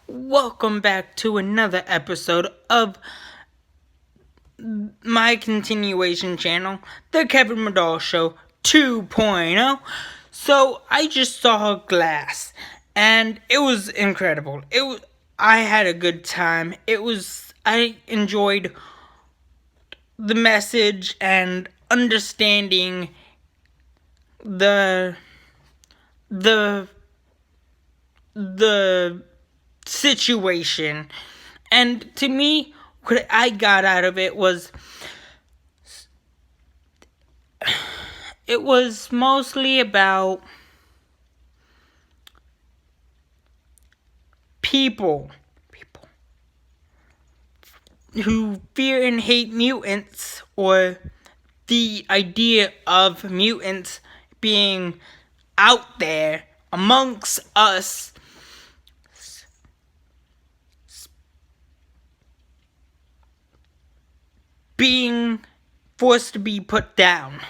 Welcome back to another episode of my continuation channel, The Kevin Medall Show 2.0. So, I just saw Glass, and it was incredible. I had a good time. I enjoyed the message and understanding the, the, the situation. And to me, what I got out of it was mostly about people who fear and hate mutants, or the idea of mutants being out there amongst us, being forced to be put down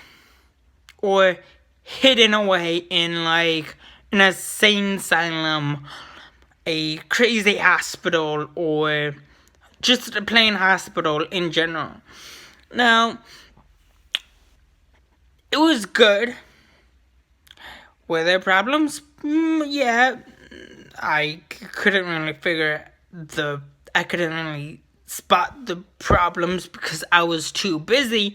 or hidden away in like an insane asylum, a crazy hospital, or just a plain hospital in general. Now, it was good. Were there problems? Yeah, I couldn't really spot the problems because I was too busy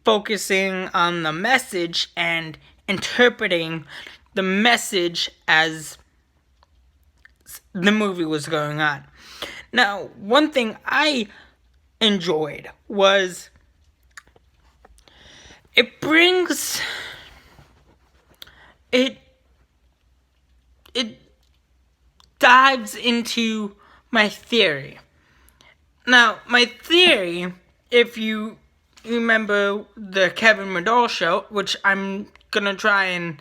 focusing on the message and interpreting the message as the movie was going on. Now, one thing I enjoyed was it brings it dives into my theory. Now, my theory, if you remember the Kevin Medall Show, which I'm gonna try and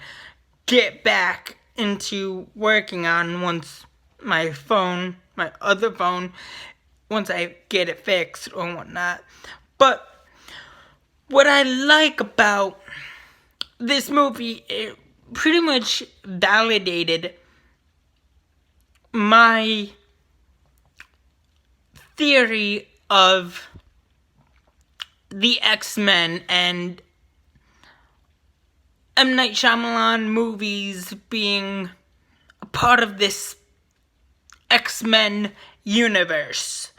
get back into working on once my other phone, once I get it fixed or whatnot. But what I like about this movie, it pretty much validated my theory of the X-Men and M. Night Shyamalan movies being a part of this X-Men universe,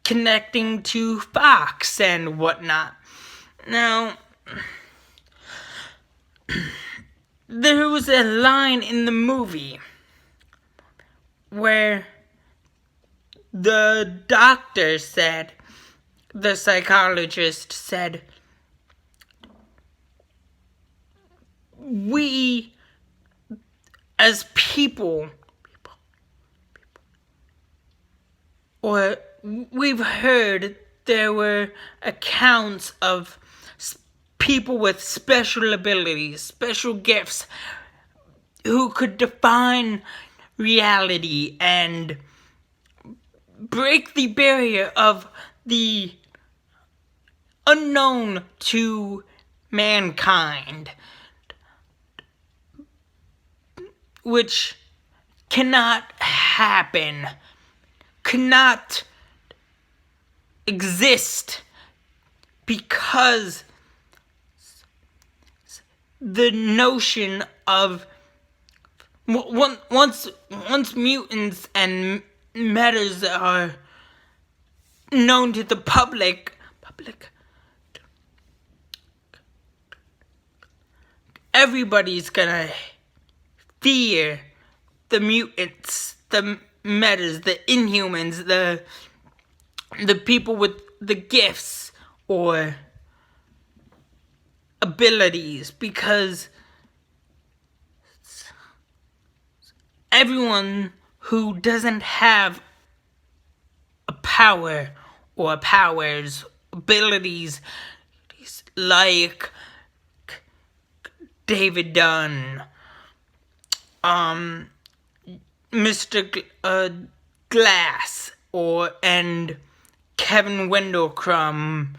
connecting to Fox and whatnot. Now, there was a line in the movie where the psychologist said, we as people, or we've heard there were accounts of people with special abilities, special gifts, who could define reality and break the barrier of the unknown to mankind, which cannot happen, cannot exist, because the notion of once mutants and metas are known to the public, everybody's gonna fear the mutants, the metas, the Inhumans, the people with the gifts or abilities, because everyone who doesn't have a power or powers, abilities, like David Dunn, Mr. Glass, and Kevin Wendell Crumb,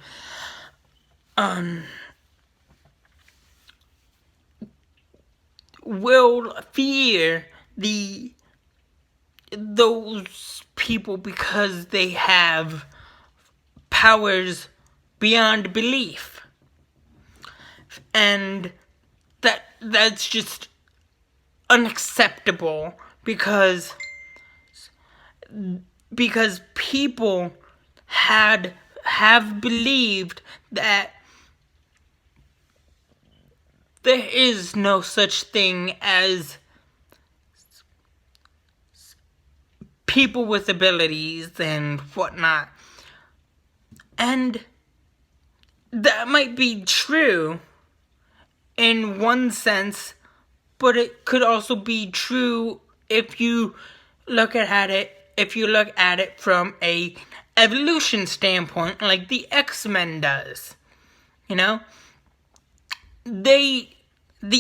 will fear the those people because they have powers beyond belief. And that's just unacceptable because people have believed that there is no such thing as people with abilities and whatnot. And that might be true in one sense, but it could also be true if you look at it from a evolution standpoint, like the X-Men does. You know? The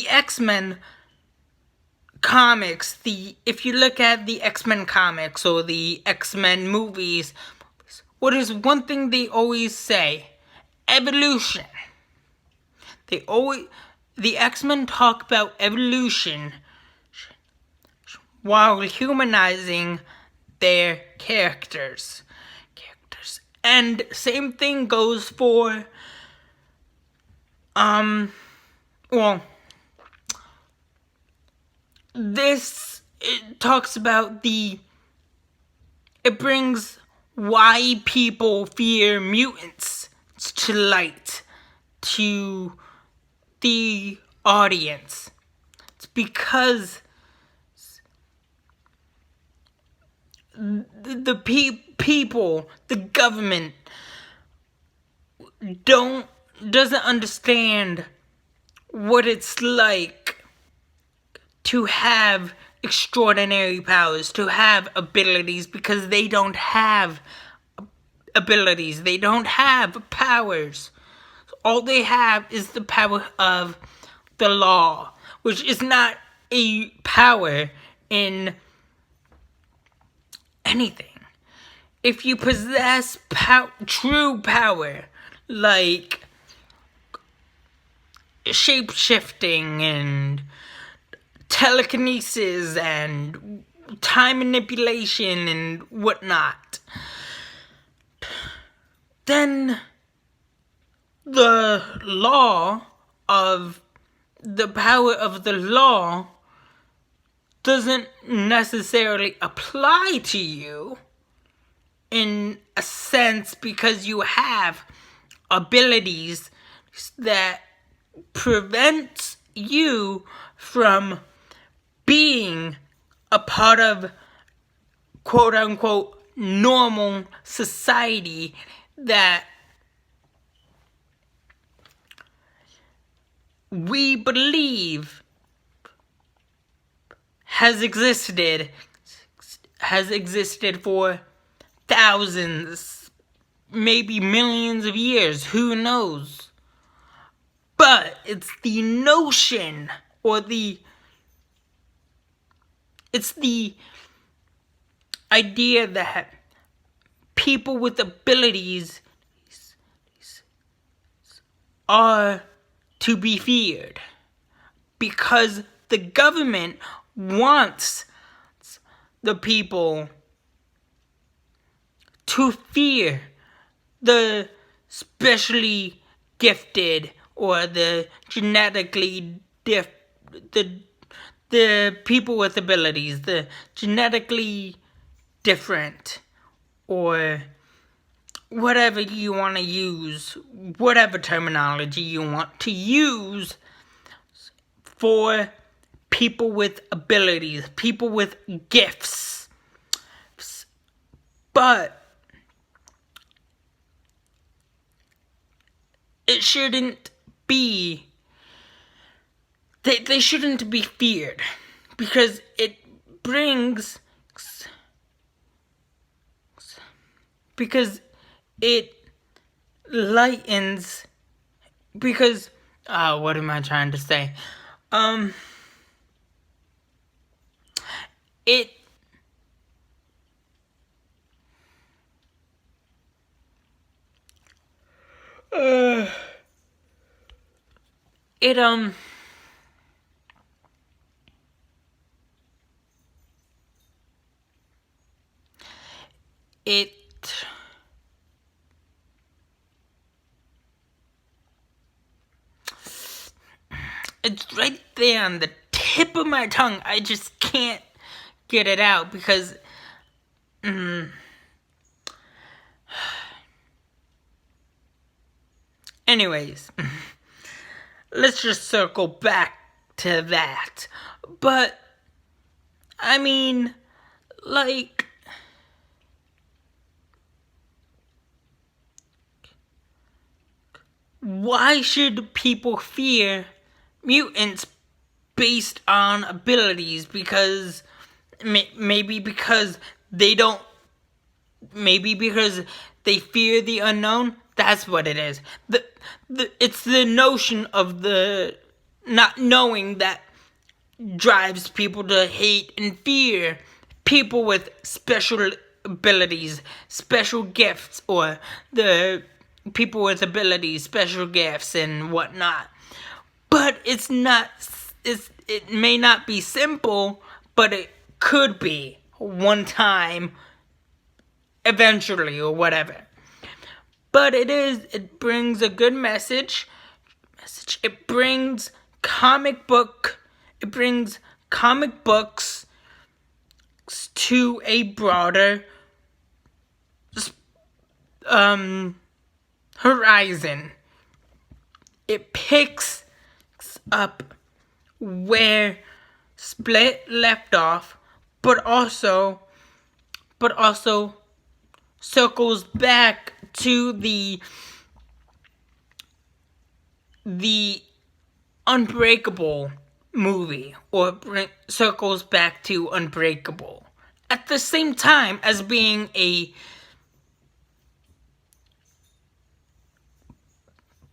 X-Men comics, if you look at the X-Men comics or the X-Men movies, what is one thing they always say? Evolution. The X-Men talk about evolution while humanizing their characters. And same thing goes for it talks about it brings why people fear mutants to light to the audience. It's because the people, the government, doesn't understand what it's like to have extraordinary powers, to have abilities, because they don't have abilities, they don't have powers. All they have is the power of the law, which is not a power in anything. If you possess true power, like shape-shifting and telekinesis and time manipulation and whatnot, then the power of the law doesn't necessarily apply to you in a sense, because you have abilities that prevents you from being a part of quote-unquote normal society that we believe has existed for thousands, maybe millions of years, who knows? But it's the notion, or it's the idea that people with abilities are to be feared, because the government wants the people to fear the specially gifted or the genetically the people with abilities, the genetically different, or whatever you want to use, whatever terminology you want to use for people with abilities, people with gifts. But it shouldn't be, they shouldn't be feared, because it brings, because it lightens, because, what am I trying to say? It It it's right there on the tip of my tongue. I just can't get it out because anyways, let's just circle back to that. But I mean, like, why should people fear mutants based on abilities? Because maybe because they don't, maybe because they fear the unknown. That's what it is. It's the notion of the not knowing that drives people to hate and fear people with special abilities, special gifts, or the people with abilities, special gifts, and whatnot. But it's not, it may not be simple, but it could be one time, eventually, or whatever. But it brings a good message. It brings comic books to a broader horizon. It picks up where Split left off, but also circles back to the Unbreakable movie, or circles back to Unbreakable at the same time as being a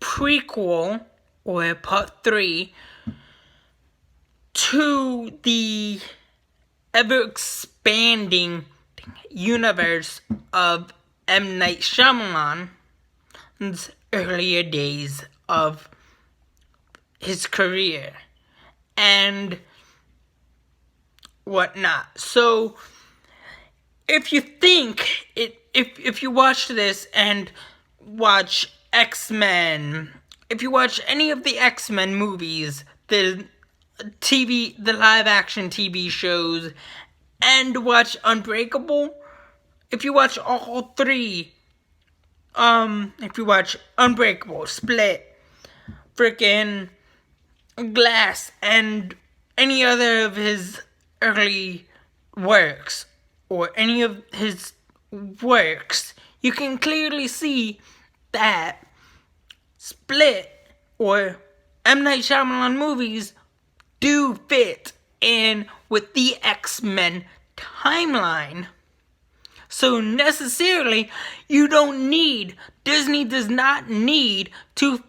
prequel, or part 3, to the ever-expanding universe of M. Night Shyamalan's earlier days of his career and whatnot. So if you think if you watch this and watch X-Men, if you watch any of the X-Men movies, the live action TV shows, and watch Unbreakable, if you watch all 3, if you watch Unbreakable, Split, frickin' Glass, and any other of his early works, or any of his works, you can clearly see that Split or M. Night Shyamalan movies do fit in with the X-Men timeline. So necessarily, Disney does not need to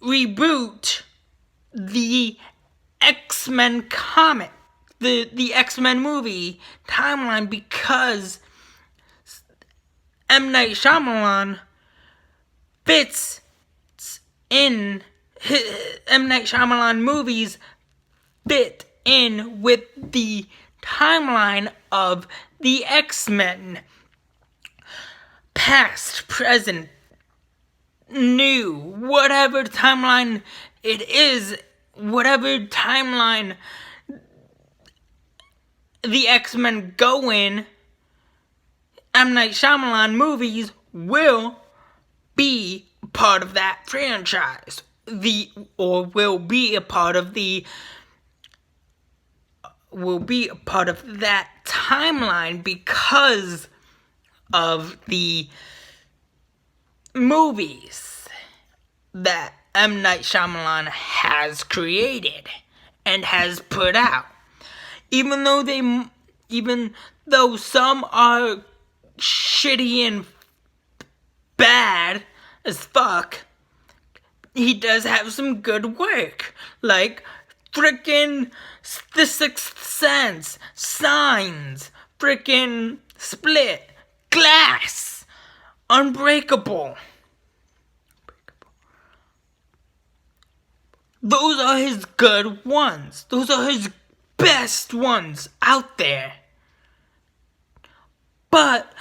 reboot the X-Men comic, the X-Men movie timeline, because M. Night Shyamalan fits in. M. Night Shyamalan movies fit in with the timeline of the X-Men. Past, present, new, whatever timeline it is, whatever timeline the X-Men go in, M. Night Shyamalan movies will be part of that franchise. Will be a part of that timeline because of the movies that M. Night Shyamalan has created and has put out. Even though some are shitty and bad as fuck, he does have some good work, like frickin' The Sixth Sense, Signs, frickin' Split, Glass, Unbreakable. Those are his good ones. Those are his best ones out there. But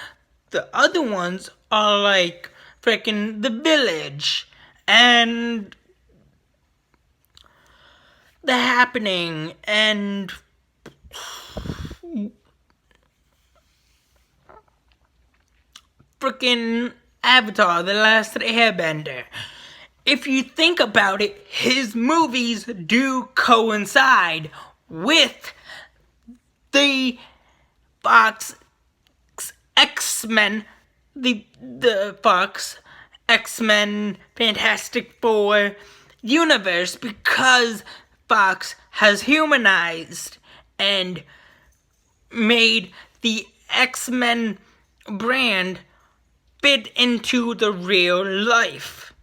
the other ones are like freaking The Village and The Happening and freaking Avatar, The Last Airbender. If you think about it, his movies do coincide with the Fox X-Men, the Fox X-Men Fantastic Four universe, because Fox has humanized and made the X-Men brand fit into the real life.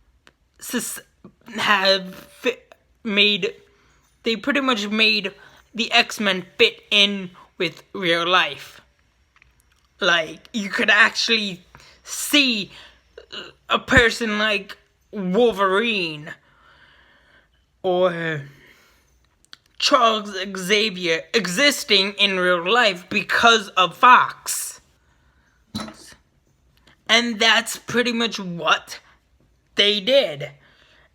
They pretty much made the X-Men fit in with real life. Like, you could actually see a person like Wolverine or Charles Xavier existing in real life because of Fox. And that's pretty much what they did.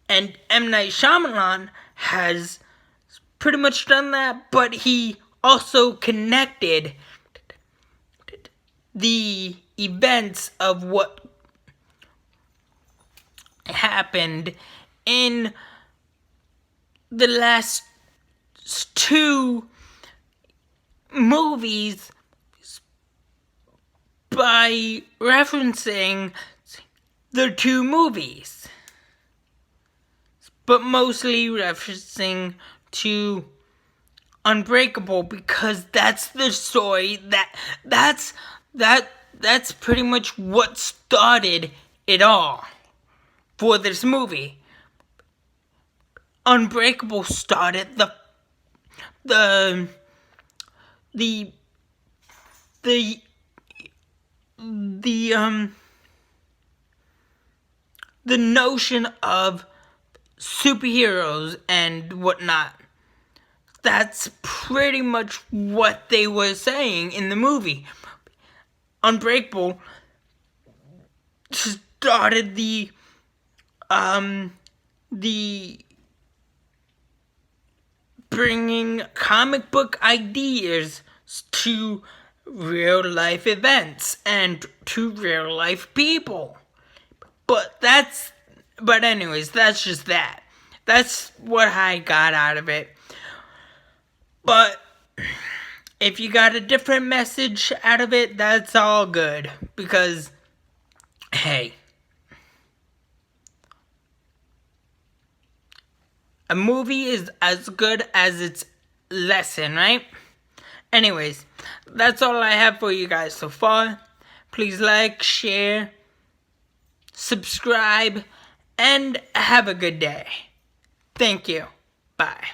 And M. Night Shyamalan has pretty much done that, but he also connected the events of what happened in the last two movies by referencing the two movies, but mostly referencing to Unbreakable, because that's the story that's pretty much what started it all for this movie. Unbreakable started the notion of superheroes and whatnot. That's pretty much what they were saying in the movie. Unbreakable started the bringing comic book ideas to real life events and to real life people. But anyways, that's just that. That's what I got out of it. But if you got a different message out of it, that's all good. Because, hey, a movie is as good as its lesson, right? Anyways, that's all I have for you guys so far. Please like, share, subscribe, and have a good day. Thank you. Bye.